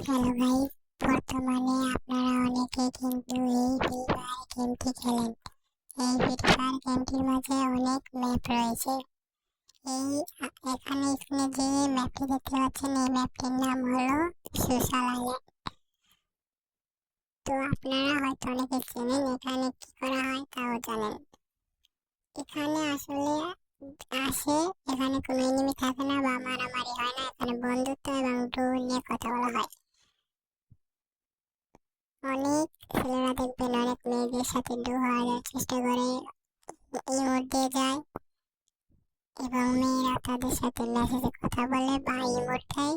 Hello guys, বর্তমানে আপনারা অনেকেই কিন্তু এই ফ্রি ফায়ার গেমটি খেলেন। এই ফ্রি ফায়ার গেমটির মাঝে অনেক ম্যাপ রয়েছে। এই এখানে স্ক্রিনে যে ম্যাপটি দেখতে পাচ্ছেন, এই ম্যাপটির নাম হলো সোশ্যাল আইল্যান্ড। তো আপনারা হয়তো অনেকে চেনেন, এখানে কি করা হয় তাও জানেন। এখানে আসলে এখানে কোনো এনিমি থাকে না বা মারামারি হয় না। এখানে বন্ধুত্ব এবং ড্রোন নিয়ে কথা বলা হয়। অনেক ছেলেরা দেখবেন অনেক মেয়েদের সাথে হওয়ার চেষ্টা করে, ইমোট দিয়ে যায় এবং মেয়েরা তাদের সাথে মেসেজে কথা বলে বা ইমোট দেয়।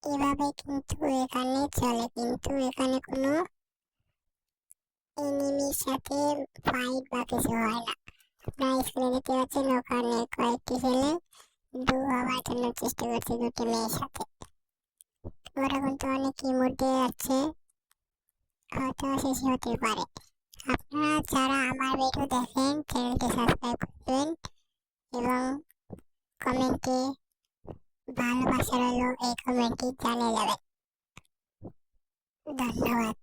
এভাবে কিন্তু এখানে চলে, কিন্তু এখানে কোনো এনিমির সাথে ফাইট বা কিছু হয় না। আপনারা স্ক্রিনে দেখতে পাচ্ছেন, ওখানে কয়েকটি ছেলে হওয়ার জন্য চেষ্টা করছে দুটি মেয়ের সাথে। ওরা কিন্তু অনেক ইমোট দিয়ে যাচ্ছে, হয়তো শেষ হতে পারে। আপনারা যারা আমার ভিডিও দেখেন চ্যানেলটি সাবস্ক্রাইব করবেন এবং কমেন্টে ভালোবাসা রইল, এই কমেন্টটি জানিয়ে যাবেন। ধন্যবাদ।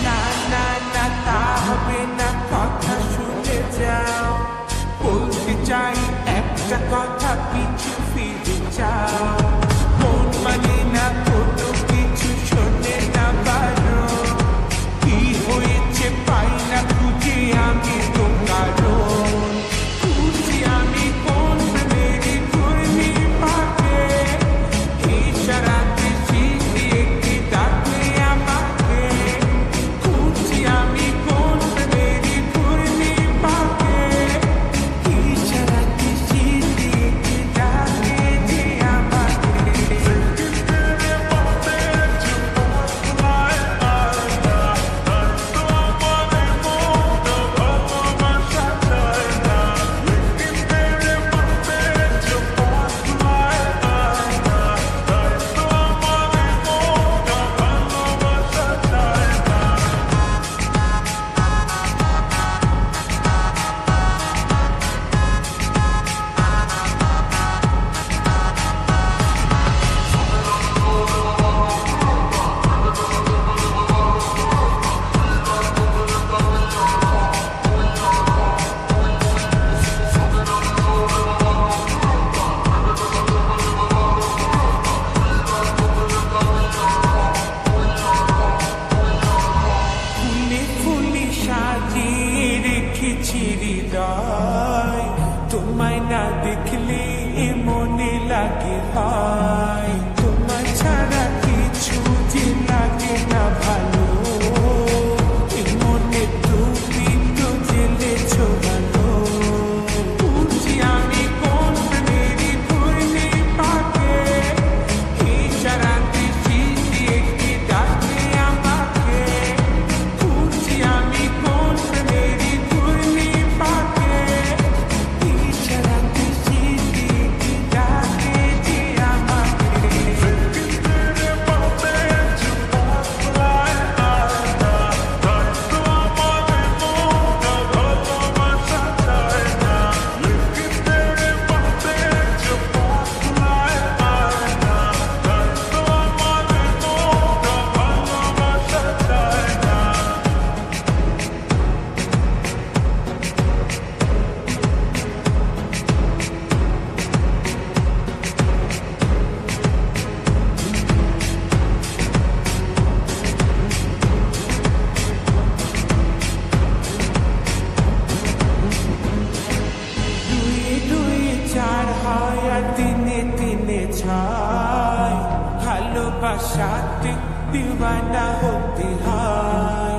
না না না, তা হবে না, কথা শুনে যাও। বলতে চাই একটা কথা, পিছু ফিরে যাও। মন মানে না কোনো কিছু, শোনে না বারো। কি হয়েছে পাই না খুঁজে আমি তো কারণ। খুঁজি আমি কোন মেরি ঘূর্ণি পাকে, ইশারাতে শিখি একটি ডাকে আমাকে। খুঁজি আমি কোন মেরি ঘূর্ণি পাকে, ইশারাতে শিখি একটি ডাকে যে আমাকে। ফুলে ফুলে সাজিয়ে রেখেছি হৃদয়, তোমায় না দেখলে এ মনে লাগে হয়। তোমায় ছাড়া কিছু যে লাগে না ভালো, এ মনে তুমি তো জেলেছো ভালো। বুঝি আমি কোন মেরি ঘূর্ণি পাকে, ইশারাতে শিখি একটি ডাকে আমাকে। খুঁজি আমি কোন মেরি ঘূর্ণি পাকে, ইশারাতে শিখি একটি ডাকে যে আমাকে। দুয়ে দুয়ে চার হয় আর দিনে দিনে ছয়, ভালোবাসাতে দিওয়ানা হতে হয়।